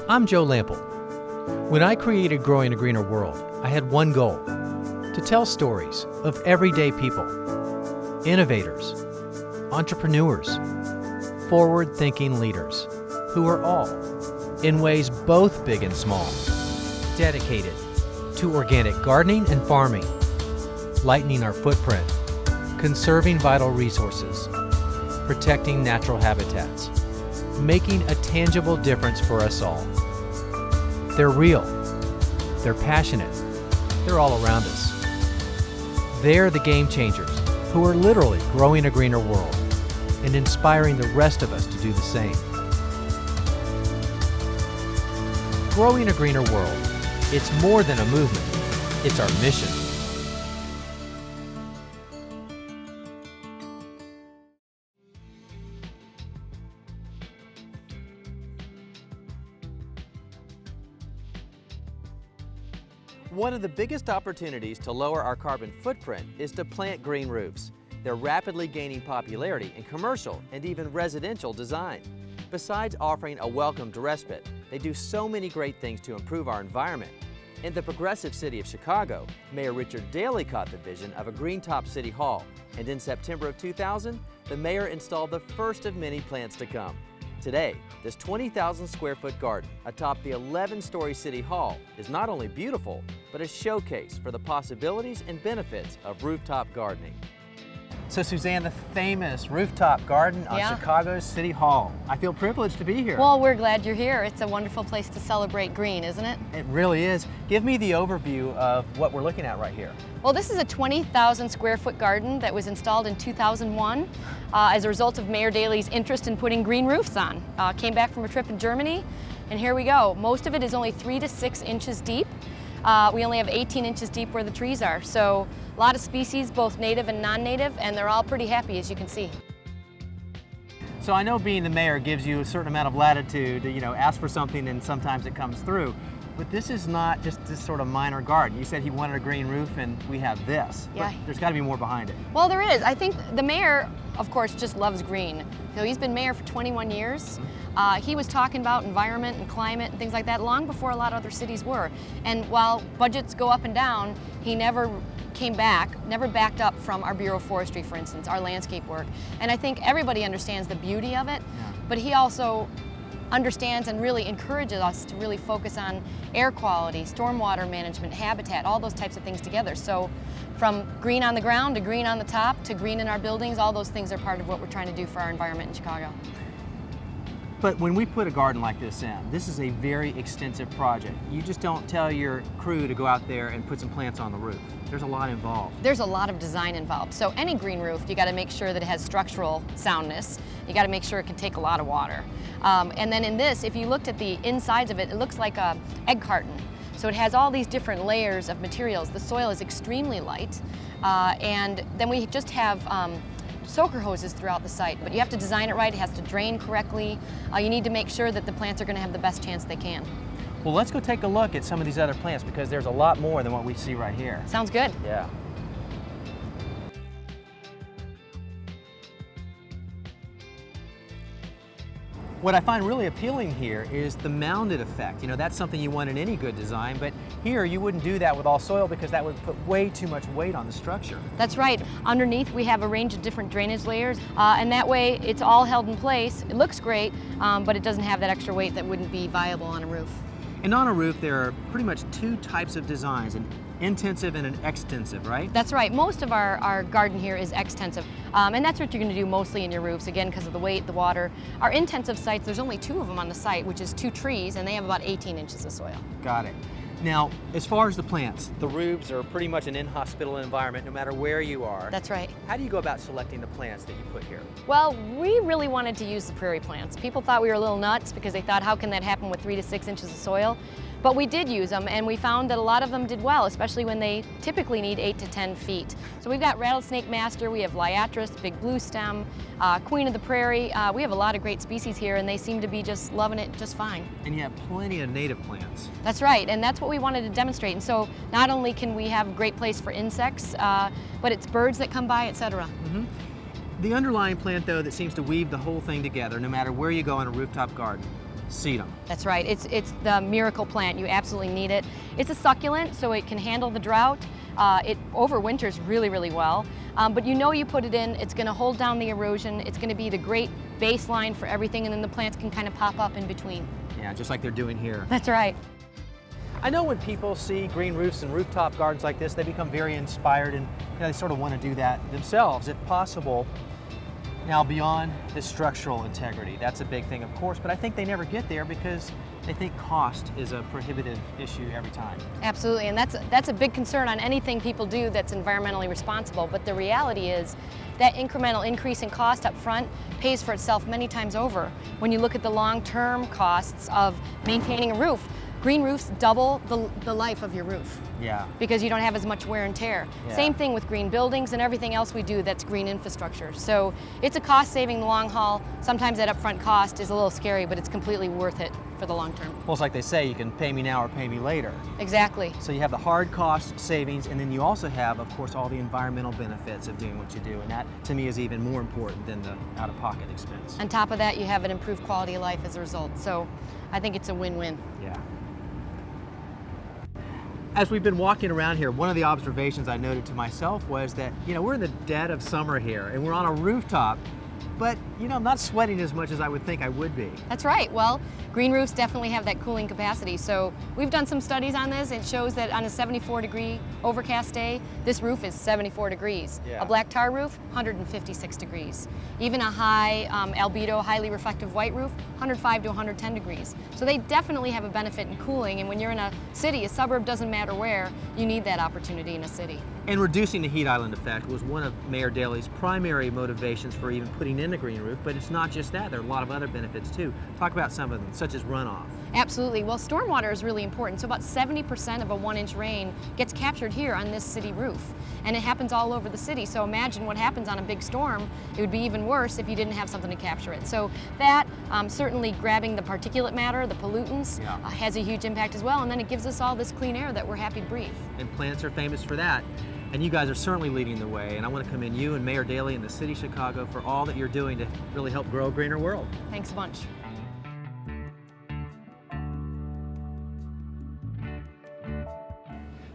I'm Joe Lample. When I created Growing a Greener World, I had one goal: to tell stories of everyday people, innovators, entrepreneurs, forward-thinking leaders who are all, in ways both big and small, dedicated to organic gardening and farming, lightening our footprint, conserving vital resources, protecting natural habitats, making a tangible difference for us all. They're real, they're passionate, they're all around us. They're the game changers who are literally growing a greener world and inspiring the rest of us to do the same. Growing a Greener World, it's more than a movement, it's our mission. One of the biggest opportunities to lower our carbon footprint is to plant green roofs. They're rapidly gaining popularity in commercial and even residential design. Besides offering a welcomed respite, they do so many great things to improve our environment. In the progressive city of Chicago, Mayor Richard Daley caught the vision of a green-top city hall, and in September of 2000, the mayor installed the first of many plants to come. Today, this 20,000 square foot garden atop the 11-story City Hall is not only beautiful, but a showcase for the possibilities and benefits of rooftop gardening. So Suzanne, the famous rooftop garden on Chicago's City Hall. I feel privileged to be here. Well, we're glad you're here. It's a wonderful place to celebrate green, isn't it? It really is. Give me the overview of what we're looking at right here. Well, this is a 20,000 square foot garden that was installed in 2001 as a result of Mayor Daley's interest in putting green roofs on. Came back from a trip in Germany, and here we go. Most of it is only 3 to 6 inches deep. We only have 18 inches deep where the trees are. So a lot of species, both native and non-native, and they're all pretty happy, as you can see. So I know being the mayor gives you a certain amount of latitude to, ask for something, and sometimes it comes through. But this is not just this sort of minor garden. You said he wanted a green roof, and we have this. Yeah. But there's got to be more behind it. Well, there is. I think the mayor, of course, just loves green. So he's been mayor for 21 years. He was talking about environment and climate and things like that long before a lot of other cities were. And while budgets go up and down, he never never backed up from our Bureau of Forestry, for instance, our landscape work. And I think everybody understands the beauty of it, but he also understands and really encourages us to really focus on air quality, stormwater management, habitat, all those types of things together. So from green on the ground to green on the top to green in our buildings, all those things are part of what we're trying to do for our environment in Chicago. But when we put a garden like this in, this is a very extensive project. You just don't tell your crew to go out there and put some plants on the roof. There's a lot involved. There's a lot of design involved. So any green roof, you got to make sure that it has structural soundness. You got to make sure it can take a lot of water. And then in this, if you looked at the insides of it, it looks like a egg carton. So it has all these different layers of materials. The soil is extremely light. And then we just have soaker hoses throughout the site, but you have to design it right. It has to drain correctly. You need to make sure that the plants are going to have the best chance they can. Well, let's go take a look at some of these other plants, because there's a lot more than what we see right here. Sounds good. Yeah. What I find really appealing here is the mounded effect. That's something you want in any good design, but here you wouldn't do that with all soil because that would put way too much weight on the structure. That's right. Underneath we have a range of different drainage layers, and that way it's all held in place. It looks great, but it doesn't have that extra weight that wouldn't be viable on a roof. And on a roof there are pretty much 2 types of designs, an intensive and an extensive, right? That's right. Most of our garden here is extensive, and that's what you're going to do mostly in your roofs, again, because of the weight, the water. Our intensive sites, there's only 2 of them on the site, which is 2 trees, and they have about 18 inches of soil. Got it. Now, as far as the plants, the roofs are pretty much an inhospitable environment no matter where you are. That's right. How do you go about selecting the plants that you put here? Well, we really wanted to use the prairie plants. People thought we were a little nuts because they thought, how can that happen with 3 to 6 inches of soil? But we did use them, and we found that a lot of them did well, especially when they typically need 8 to 10 feet. So we've got rattlesnake master, we have liatris, big blue stem, queen of the prairie. We have a lot of great species here, and they seem to be just loving it just fine. And you have plenty of native plants. That's right, and that's what we wanted to demonstrate. And so not only can we have a great place for insects, but it's birds that come by, etc. Mm-hmm. The underlying plant, though, that seems to weave the whole thing together, no matter where you go in a rooftop garden, seed them. That's right. It's the miracle plant. You absolutely need it. It's a succulent, so it can handle the drought. It overwinters really, really well. But you put it in, it's going to hold down the erosion. It's going to be the great baseline for everything, and then the plants can kind of pop up in between. Yeah, just like they're doing here. That's right. I know when people see green roofs and rooftop gardens like this, they become very inspired, and they sort of want to do that themselves, if possible. Now, beyond the structural integrity, that's a big thing, of course, but I think they never get there because they think cost is a prohibitive issue every time. Absolutely, and that's a big concern on anything people do that's environmentally responsible. But the reality is that incremental increase in cost up front pays for itself many times over. When you look at the long-term costs of maintaining a roof, green roofs double the life of your roof. Yeah. Because you don't have as much wear and tear. Yeah. Same thing with green buildings and everything else we do that's green infrastructure. So it's a cost saving the long haul. Sometimes that upfront cost is a little scary, but it's completely worth it for the long term. Well, it's like they say, you can pay me now or pay me later. Exactly. So you have the hard cost savings, and then you also have, of course, all the environmental benefits of doing what you do, and that, to me, is even more important than the out-of-pocket expense. On top of that, you have an improved quality of life as a result. So I think it's a win-win. Yeah. As we've been walking around here, one of the observations I noted to myself was that, we're in the dead of summer here, and we're on a rooftop, but, I'm not sweating as much as I would think I would be. That's right. Well, green roofs definitely have that cooling capacity. So we've done some studies on this. It shows that on a 74-degree overcast day, this roof is 74 degrees. Yeah. A black tar roof, 156 degrees. Even a high albedo, highly reflective white roof, 105 to 110 degrees. So they definitely have a benefit in cooling. And when you're in a city, a suburb, doesn't matter where, you need that opportunity in a city. And reducing the heat island effect was one of Mayor Daley's primary motivations for even putting in a green roof, but it's not just that. There are a lot of other benefits too. Talk about some of them, such as runoff. Absolutely. Well, stormwater is really important. So about 70% of a 1-inch rain gets captured here on this city roof. And it happens all over the city. So imagine what happens on a big storm. It would be even worse if you didn't have something to capture it. So that, certainly grabbing the particulate matter, the pollutants, has a huge impact as well. And then it gives us all this clean air that we're happy to breathe. And plants are famous for that. And you guys are certainly leading the way. And I want to commend you and Mayor Daley and the city of Chicago for all that you're doing to really help grow a greener world. Thanks a bunch.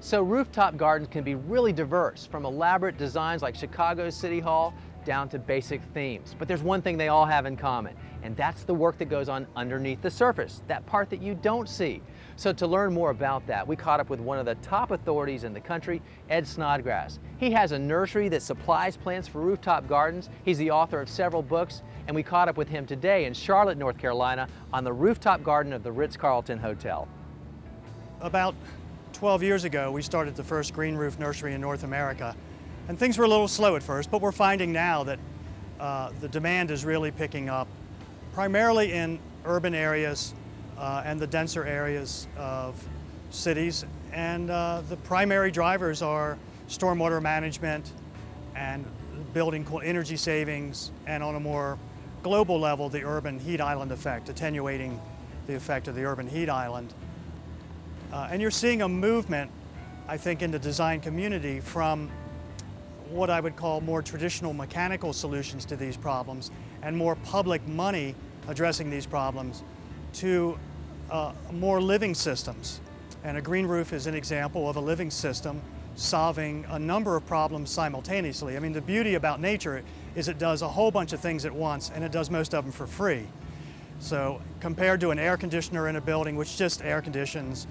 So rooftop gardens can be really diverse, from elaborate designs like Chicago's City Hall down to basic themes. But there's one thing they all have in common, and that's the work that goes on underneath the surface, that part that you don't see. So to learn more about that, we caught up with one of the top authorities in the country, Ed Snodgrass. He has a nursery that supplies plants for rooftop gardens. He's the author of several books, and we caught up with him today in Charlotte, North Carolina, on the rooftop garden of the Ritz-Carlton Hotel. About 12 years ago, we started the first green roof nursery in North America. And things were a little slow at first, but we're finding now that the demand is really picking up, primarily in urban areas and the denser areas of cities. And the primary drivers are stormwater management and building energy savings, and on a more global level, the urban heat island effect, attenuating the effect of the urban heat island. And you're seeing a movement, I think, in the design community from what I would call more traditional mechanical solutions to these problems and more public money addressing these problems to more living systems. And a green roof is an example of a living system solving a number of problems simultaneously. I mean, the beauty about nature is it does a whole bunch of things at once, and it does most of them for free. So compared to an air conditioner in a building which just air conditions,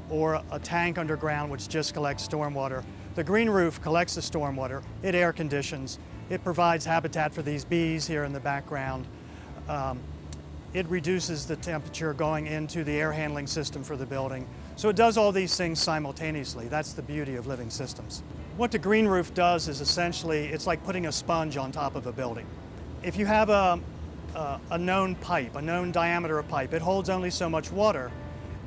or a tank underground which just collects stormwater, the green roof collects the stormwater, it air conditions, it provides habitat for these bees here in the background. It reduces the temperature going into the air handling system for the building. So it does all these things simultaneously. That's the beauty of living systems. What the green roof does is essentially, it's like putting a sponge on top of a building. If you have a known pipe, a known diameter of pipe, it holds only so much water.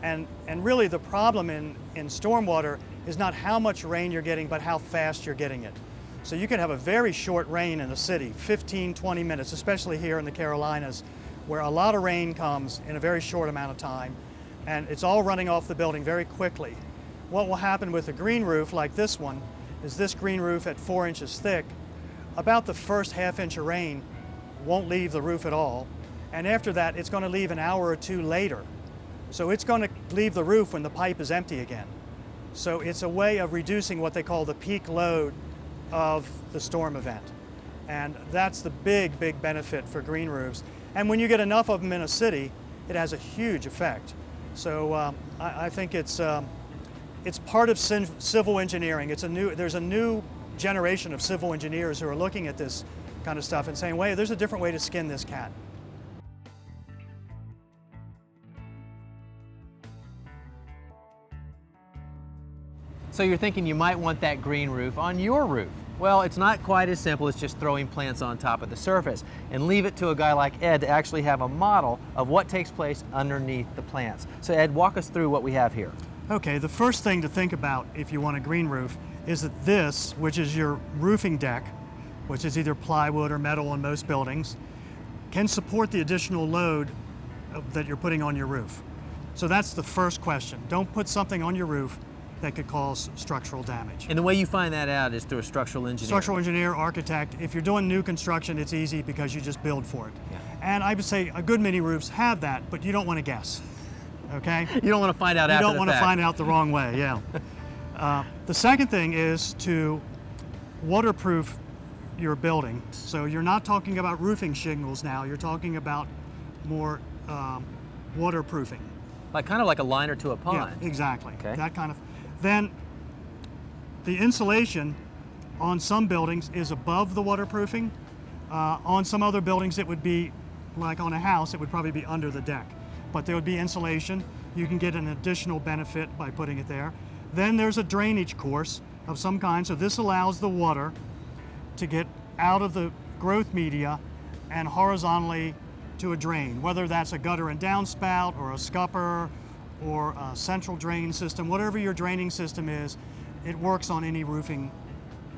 And really the problem in stormwater is not how much rain you're getting, but how fast you're getting it. So you can have a very short rain in a city, 15, 20 minutes, especially here in the Carolinas, where a lot of rain comes in a very short amount of time, and it's all running off the building very quickly. What will happen with a green roof like this one is this green roof at 4 inches thick, about the first half inch of rain won't leave the roof at all, And after that, it's going to leave an hour or two later. So it's going to leave the roof when the pipe is empty again. So it's a way of reducing what they call the peak load of the storm event. And that's the big, big benefit for green roofs. And when you get enough of them in a city, it has a huge effect. So I think it's part of civil engineering. There's a new generation of civil engineers who are looking at this kind of stuff and saying, wait, there's a different way to skin this cat. So you're thinking you might want that green roof on your roof. Well, it's not quite as simple as just throwing plants on top of the surface, and leave it to a guy like Ed to actually have a model of what takes place underneath the plants. So Ed, walk us through what we have here. Okay, the first thing to think about if you want a green roof is that this, which is your roofing deck, which is either plywood or metal in most buildings, can support the additional load that you're putting on your roof. So that's the first question. Don't put something on your roof that could cause structural damage. And the way you find that out is through a structural engineer. Structural engineer, architect. If you're doing new construction, it's easy because you just build for it. Yeah. And I would say a good many roofs have that, but you don't want to guess, okay? You don't want to find out after the fact. You don't want to find out the wrong way, yeah. The second thing is to waterproof your building. So you're not talking about roofing shingles now, you're talking about more waterproofing. Kind of like a liner to a pond. Yeah, exactly. Okay. That kind of. Then the insulation on some buildings is above the waterproofing. On some other buildings it would be, like on a house, it would probably be under the deck. But there would be insulation. You can get an additional benefit by putting it there. Then there's a drainage course of some kind, so this allows the water to get out of the growth media and horizontally to a drain, whether that's a gutter and downspout or a scupper or a central drain system, whatever your draining system is, it works on any roofing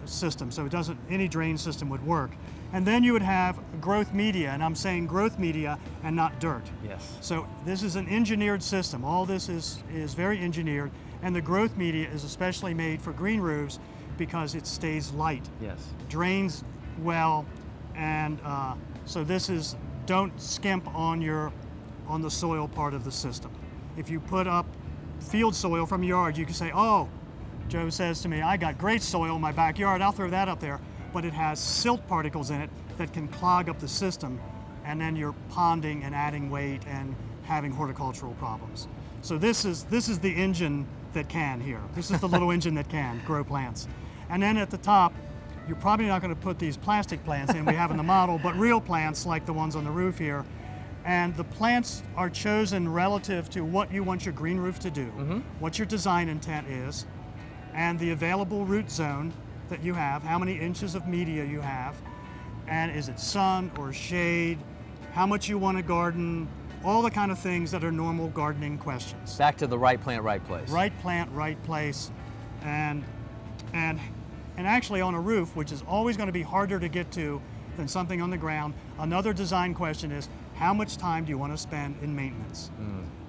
system. So any drain system would work. And then you would have growth media, and I'm saying growth media and not dirt. Yes. So this is an engineered system. All this is very engineered, and the growth media is especially made for green roofs because it stays light. Yes. Drains well, and so this is, don't skimp on the soil part of the system. If you put up field soil from your yard, you can say, oh, Joe says to me, I got great soil in my backyard, I'll throw that up there. But it has silt particles in it that can clog up the system, and then you're ponding and adding weight and having horticultural problems. So this is the engine that can here. This is the little engine that can grow plants. And then at the top, you're probably not going to put these plastic plants in we have in the model, but real plants like the ones on the roof here. And the plants are chosen relative to what you want your green roof to do, what your design intent is, and the available root zone that you have, how many inches of media you have, and is it sun or shade, how much you want to garden, all the kind of things that are normal gardening questions. Back to the right plant, right place. Right plant, right place, and actually on a roof, which is always going to be harder to get to than something on the ground, another design question is, how much time do you want to spend in maintenance?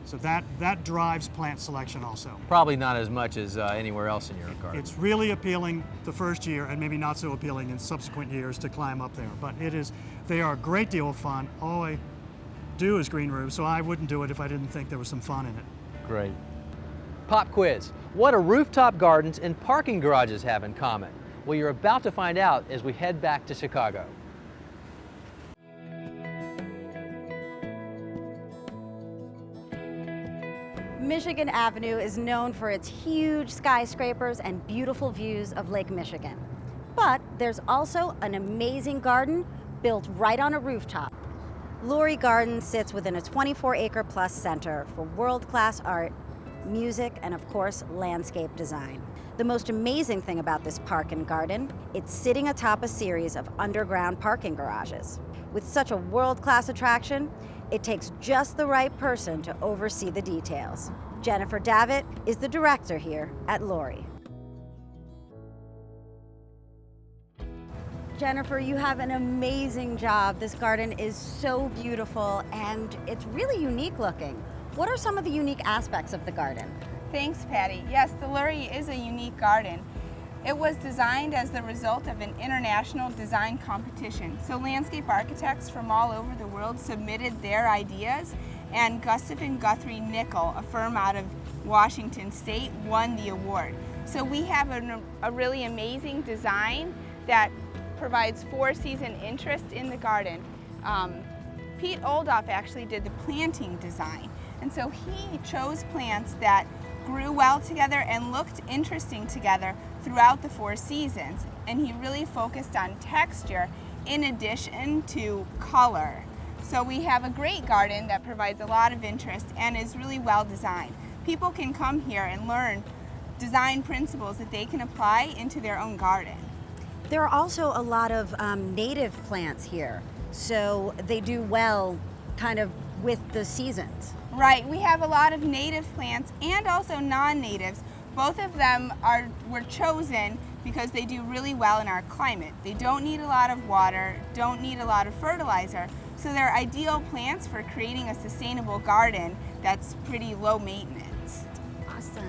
So that drives plant selection also. Probably not as much as anywhere else in your garden. It's really appealing the first year and maybe not so appealing in subsequent years to climb up there. But they are a great deal of fun. All I do is green roofs, so I wouldn't do it if I didn't think there was some fun in it. Great. Pop quiz. What do rooftop gardens and parking garages have in common? Well, you're about to find out as we head back to Chicago. Michigan Avenue is known for its huge skyscrapers and beautiful views of Lake Michigan. But there's also an amazing garden built right on a rooftop. Lurie Garden sits within a 24-acre plus center for world-class art, music, and of course, landscape design. The most amazing thing about this park and garden, it's sitting atop a series of underground parking garages. With such a world-class attraction, it takes just the right person to oversee the details. Jennifer Davitt is the director here at Lurie. Jennifer, you have an amazing job. This garden is so beautiful and it's really unique looking. What are some of the unique aspects of the garden? Thanks, Patty. Yes, the Lurie is a unique garden. It was designed as the result of an international design competition. So landscape architects from all over the world submitted their ideas, and Gustav and Guthrie Nickel, a firm out of Washington State, won the award. So we have a really amazing design that provides four-season interest in the garden. Pete Oldoff actually did the planting design, and so he chose plants that grew well together and looked interesting together throughout the 4 seasons, and he really focused on texture in addition to color. So we have a great garden that provides a lot of interest and is really well designed. People can come here and learn design principles that they can apply into their own garden. There are also a lot of native plants here, so they do well kind of with the seasons. Right, we have a lot of native plants and also non-natives. Both of them were chosen because they do really well in our climate. They don't need a lot of water, don't need a lot of fertilizer, so they're ideal plants for creating a sustainable garden that's pretty low maintenance. Awesome.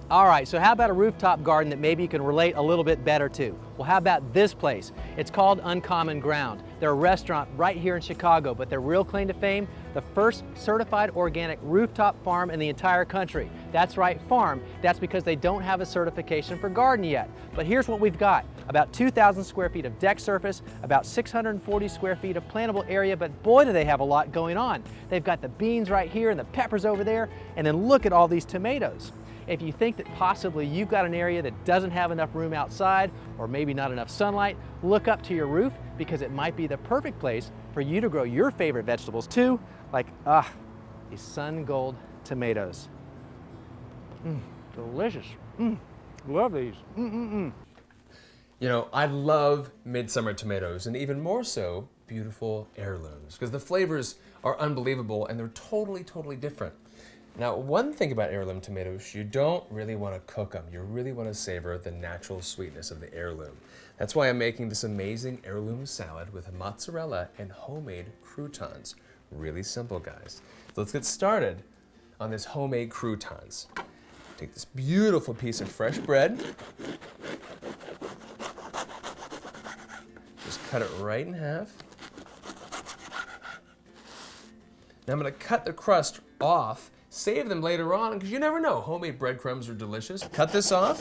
All right, so how about a rooftop garden that maybe you can relate a little bit better to? Well, how about this place? It's called Uncommon Ground. They're a restaurant right here in Chicago, but their real claim to fame, the first certified organic rooftop farm in the entire country. That's right, farm. That's because they don't have a certification for garden yet. But here's what we've got. About 2,000 square feet of deck surface, about 640 square feet of plantable area, but boy, do they have a lot going on. They've got the beans right here and the peppers over there, and then look at all these tomatoes. If you think that possibly you've got an area that doesn't have enough room outside, or maybe not enough sunlight, look up to your roof because it might be the perfect place for you to grow your favorite vegetables too, like these sun gold tomatoes. Delicious. Love these. You know, I love midsummer tomatoes, and even more so, beautiful heirlooms, because the flavors are unbelievable and they're totally different. Now, one thing about heirloom tomatoes, you don't really want to cook them. You really want to savor the natural sweetness of the heirloom. That's why I'm making this amazing heirloom salad with mozzarella and homemade croutons. Really simple, guys. So let's get started on this homemade croutons. Take this beautiful piece of fresh bread. Just cut it right in half. Now I'm going to cut the crust off. Save them later on, because you never know. Homemade breadcrumbs are delicious. Cut this off.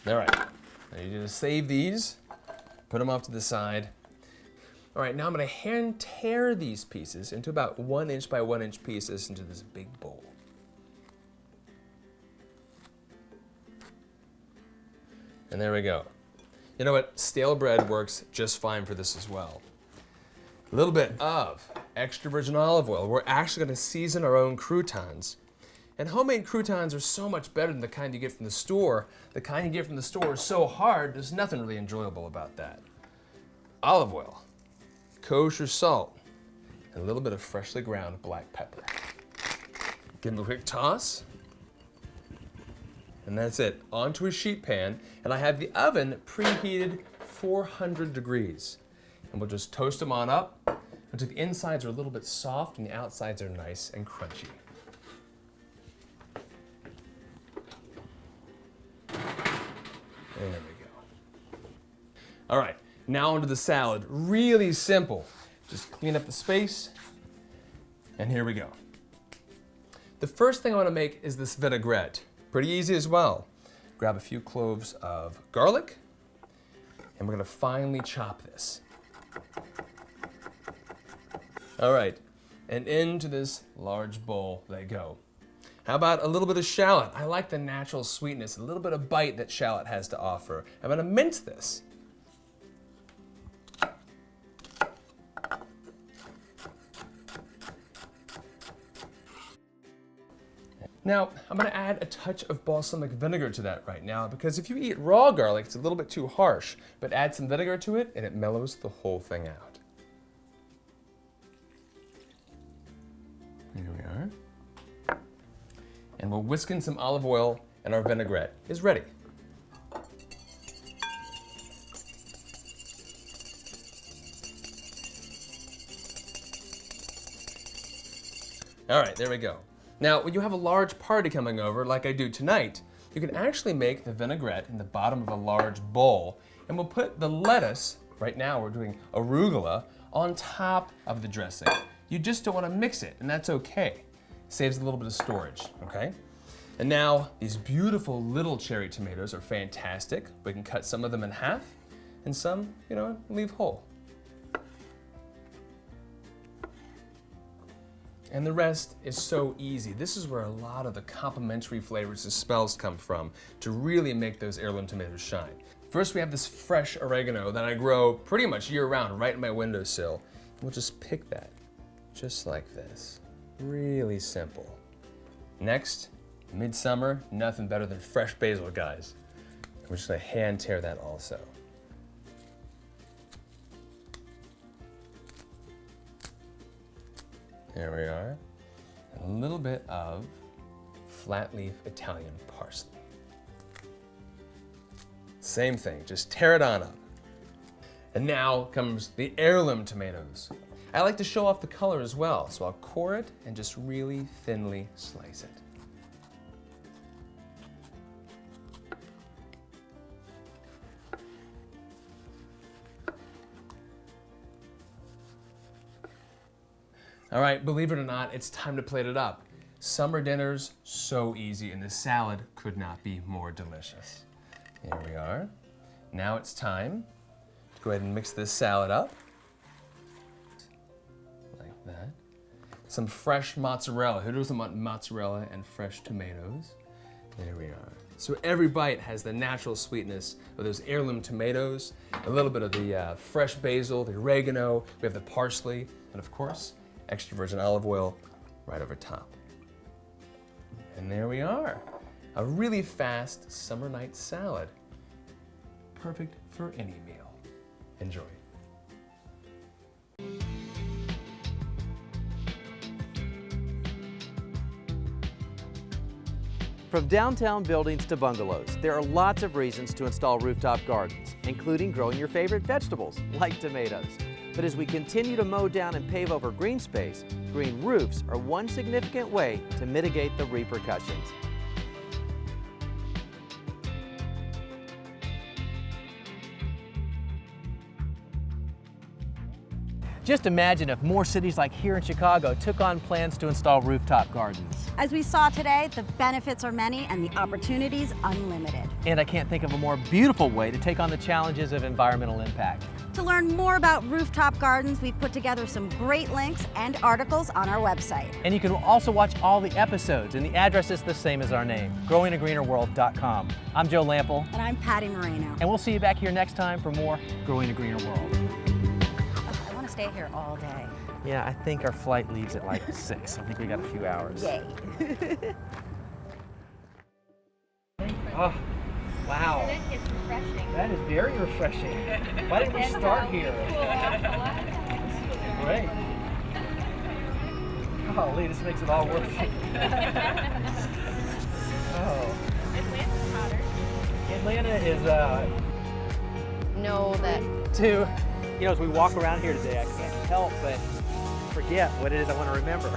All right, now you're gonna save these, put them off to the side. All right, now I'm gonna hand tear these pieces into about 1 inch by 1 inch pieces into this big bowl. And there we go. You know what? Stale bread works just fine for this as well. A little bit of extra virgin olive oil. We're actually going to season our own croutons. And homemade croutons are so much better than the kind you get from the store. The kind you get from the store is so hard, there's nothing really enjoyable about that. Olive oil, kosher salt, and a little bit of freshly ground black pepper. Give them a quick toss. And that's it. Onto a sheet pan. And I have the oven preheated 400 degrees. And we'll just toast them on up until the insides are a little bit soft and the outsides are nice and crunchy. There we go. All right, now onto the salad. Really simple. Just clean up the space, and here we go. The first thing I want to make is this vinaigrette. Pretty easy as well. Grab a few cloves of garlic, and we're going to finely chop this. All right, and into this large bowl they go. How about a little bit of shallot? I like the natural sweetness, a little bit of bite that shallot has to offer. I'm gonna mince this. Now, I'm gonna add a touch of balsamic vinegar to that right now, because if you eat raw garlic, it's a little bit too harsh, but add some vinegar to it and it mellows the whole thing out. Here we are. And we'll whisk in some olive oil and our vinaigrette is ready. All right, there we go. Now, when you have a large party coming over, like I do tonight, you can actually make the vinaigrette in the bottom of a large bowl, and we'll put the lettuce, right now we're doing arugula, on top of the dressing. You just don't want to mix it, and that's okay. Saves a little bit of storage, okay? And now, these beautiful little cherry tomatoes are fantastic. We can cut some of them in half, and some, leave whole. And the rest is so easy. This is where a lot of the complementary flavors and smells come from to really make those heirloom tomatoes shine. First, we have this fresh oregano that I grow pretty much year-round right in my windowsill. We'll just pick that, just like this. Really simple. Next, midsummer, nothing better than fresh basil, guys. We're just gonna hand tear that also. There we are. And a little bit of flat leaf Italian parsley. Same thing, just tear it on up. And now comes the heirloom tomatoes. I like to show off the color as well, so I'll core it and just really thinly slice it. All right, believe it or not, it's time to plate it up. Summer dinner's so easy, and the salad could not be more delicious. Here we are. Now it's time to go ahead and mix this salad up. Like that. Some fresh mozzarella. Who doesn't want mozzarella and fresh tomatoes? There we are. So every bite has the natural sweetness of those heirloom tomatoes, a little bit of the fresh basil, the oregano, we have the parsley, and of course, extra virgin olive oil right over top. And there we are. A really fast summer night salad. Perfect for any meal. Enjoy. From downtown buildings to bungalows, there are lots of reasons to install rooftop gardens, including growing your favorite vegetables, like tomatoes. But as we continue to mow down and pave over green space, green roofs are one significant way to mitigate the repercussions. Just imagine if more cities like here in Chicago took on plans to install rooftop gardens. As we saw today, the benefits are many and the opportunities unlimited. And I can't think of a more beautiful way to take on the challenges of environmental impact. To learn more about rooftop gardens, we've put together some great links and articles on our website. And you can also watch all the episodes, and the address is the same as our name, growingagreenerworld.com. I'm Joe Lample. And I'm Patty Moreno. And we'll see you back here next time for more Growing a Greener World. I want to stay here all day. Yeah, I think our flight leaves at like 6. I think we got a few hours. Yay. Oh, wow. It's refreshing. That is very refreshing. Why didn't we start here? Great. Golly, this makes it all worth it. Oh. Atlanta's hotter. Atlanta is, Know that as we walk around here today, I can't help but forget what it is I want to remember.